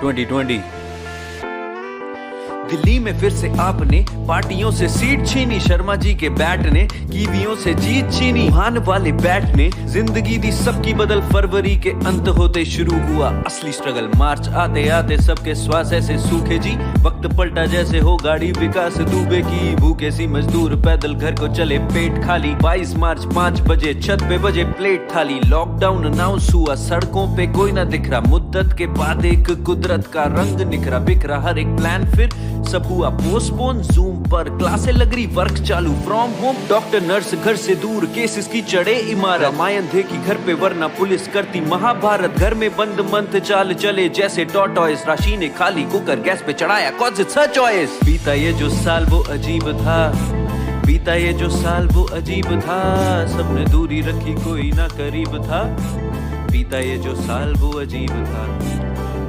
2020। दिल्ली में फिर से आपने पार्टियों से सीट छीनी, शर्मा जी के बैट ने कीवियों से जीत छीनी। वुहान वाले बैट ने जिंदगी दी सबकी बदल, फरवरी के अंत होते शुरू हुआ असली स्ट्रगल। मार्च आते आते सबके श्वास ऐसे सूखे जी, वक्त पलटा जैसे हो गाड़ी विकास दुबे की। भूखे सी मजदूर पैदल घर को चले पेट खाली। 22 मार्च 5 बजे छत पे बजे प्लेट थाली। लॉकडाउन अनाउंस हुआ, सड़कों पे कोई ना दिख रहा। मुद्दत के बाद एक कुदरत का रंग निखरा, बिखरा हर एक प्लान, फिर सब हुआ पोस्टपोन। जूम पर क्लासें लग रही, वर्क चालू फ्रॉम होम। डॉक्टर नर्स घर से दूर, केसेस की चढ़े इमारत। रामायण थे कि घर पे वरना पुलिस करती महाभारत। घर में बंद मंथ चाल चले जैसे टॉर्टॉइस। राशि ने खाली कुकर गैस पे चढ़ाया, कॉज इट्स हर चॉइस। बीता ये जो साल वो अजीब था, बीता ये जो साल वो अजीब था। सबने दूरी रखी, कोई ना करीब था। बीता ये जो साल वो अजीब था।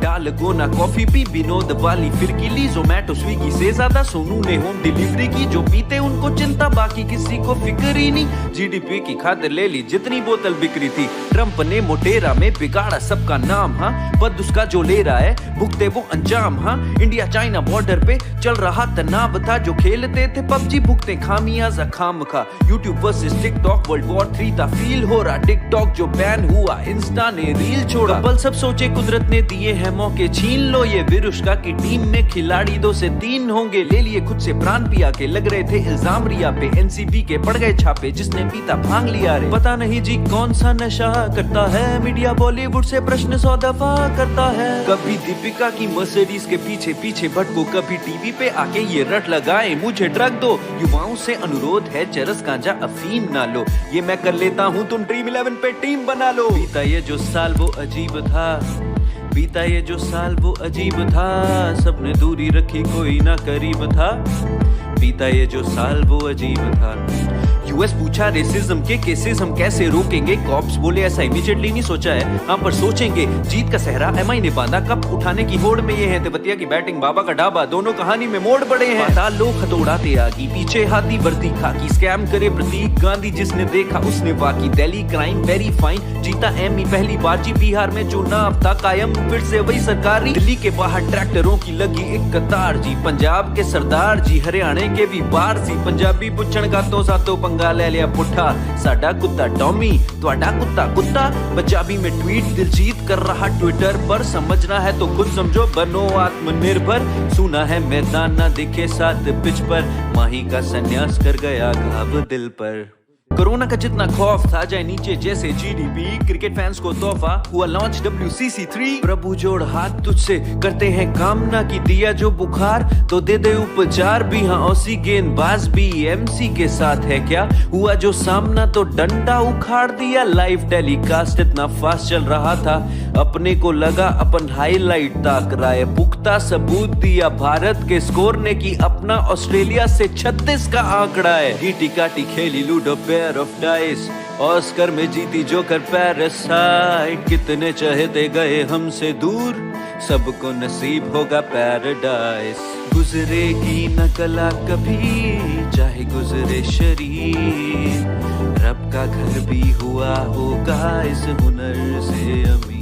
डाल गोना कॉफी पी, विनोद वाली फिरकी ली। जोमैटो स्विगी से ज्यादा सोनू ने होम डिलीवरी की। जो पीते उनको चिंता, बाकी किसी को फिक्र ही नहीं। जीडीपी की खातिर ले ली जितनी बोतल बिक्री थी। ट्रंप ने मोटेरा में बिगाड़ा सबका नाम, हाँ बद उसका जो ले रहा है भुगते वो अंजाम। हाँ इंडिया चाइना बॉर्डर पे चल रहा तनाव था। जो खेलते थे पबजी भुगते खामियाजा खाम खा। YouTube versus TikTok, world war 3 था फील हो रहा। टिकटॉक जो बैन हुआ, इंस्टा ने रील छोड़ा। बल सब सोचे कुदरत ने दिए हैं मौके, छीन लो ये विरुष्का की टीम में खिलाड़ी 2 से 3 होंगे। ले लिए खुद से प्राण पिया के, लग रहे थे इल्जाम रिया पे। एनसीबी के पड़ गए छापे, जिसने पीता भांग लिया रे। पता नहीं जी कौन सा नशा करता है, मीडिया बॉलीवुड से प्रश्न 100 दफा करता है। कभी दीपिका की मर्सिडीज के पीछे पीछे भटको, कभी टीवी पे आके ये रट लगाए मुझे ड्रग दो। युवाओं से अनुरोध है चरस गांजा अफीम ना लो, ये मैं कर लेता हूँ तुम ड्रीम 11 पे टीम बना लो। बीता ये जो साल वो अजीब था, बीता ये जो साल वो अजीब था। सबने दूरी रखी, कोई ना करीब था। बीता ये जो साल वो अजीब था। यूएस पूछा रेसिज्म के केसेस हम कैसे रोकेंगे। कॉप्स बोले ऐसा इमीडिएटली नहीं सोचा है, हाँ पर सोचेंगे। जीत का सहरा एमआई ने बांधा, कप उठाने की होड़ में ये है। तिब्बतिया की बैटिंग, बाबा का ढाबा, दोनों कहानी में मोड़ बड़े हैं। पाताल लोग हथौड़ाते आगी, पीछे हाथी वर्दी खाकी। स्कैम करे प्रतीक गांधी, जिसने देखा उसने वाकी। दिल्ली क्राइम वेरी फाइन, जीता एमी पहली बार जी। बिहार में चुनाव था कायम, फिर से वही सरकारी। दिल्ली के बाहर ट्रैक्टरों की लगी एक कतार जी। पंजाब के सरदार जी, हरियाणे के भी बार सी। पंजाबी पुछण का तो सातो पंगा ले लिया पुठा। साडा कुत्ता टॉमी, ਤੁਹਾਡਾ कुत्ता कुत्ता। पंजाबी में ट्वीट दिलजीत कर रहा ट्विटर पर। समझना है तो खुद समझो, बनो आत्मनिर्भर। सुना है मैदान ना दिखे साथ पिच पर, माही का संन्यास कर गया घाव दिल पर। कोरोना का जितना खौफ था, जाए नीचे जैसे जीडीपी। क्रिकेट फैंस को तोहफा हुआ लॉन्च WCC3। प्रभु जोड़ हाथ तुझसे, करते हैं कामना की। दिया जो बुखार तो दे दे उपचार भी। हाँ औसी गेंदबाज भी एमसी के साथ है क्या। हुआ जो सामना तो डंडा उखाड़ दिया। लाइव टेलीकास्ट इतना फास्ट चल रहा था, अपने को लगा अपन हाईलाइट ताक रहा है। पुख्ता सबूत दिया भारत के स्कोर ने की अपना ऑस्ट्रेलिया से 36 का आंकड़ा है। गीटी काटी खेली ludo pair of dice, Oscar में जीती जोकर पैरासाइट। कितने चहेते गए हमसे दूर, सबको नसीब होगा पैराडाइस। गुजरेगी न कला कभी, चाहे गुजरे शरीर। रब का घर भी हुआ होगा इस हुनर से अमीर।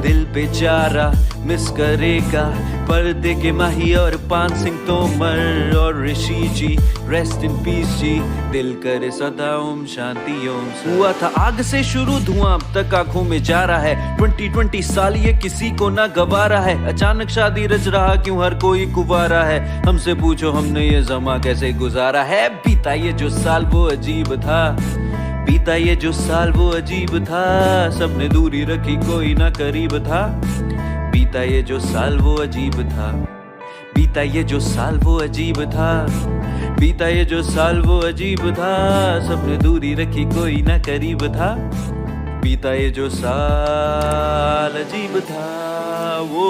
दिल बेचारा मिस करेगा पर्दे के माही और पान सिंह तोमर और ऋषि जी। रेस्ट इन पीस जी, दिल करे सदा ओम शांति ओम। हुआ था आग से शुरू, धुआं अब तक आंखों में जा रहा है। 2020 साल ये किसी को ना गवारा है। अचानक शादी रच रहा, क्यों हर कोई कुवारा है। हमसे पूछो हमने ये जमा कैसे गुजारा है। बीता ये जो साल वो अजीब था, बीता ये जो साल वो अजीब था। सबने दूरी रखी, कोई ना करीब था। बीता ये जो साल वो अजीब था, बीता ये जो साल वो अजीब था। बीता ये जो साल वो अजीब था। सबने दूरी रखी, कोई ना करीब था। बीता ये जो साल अजीब था वो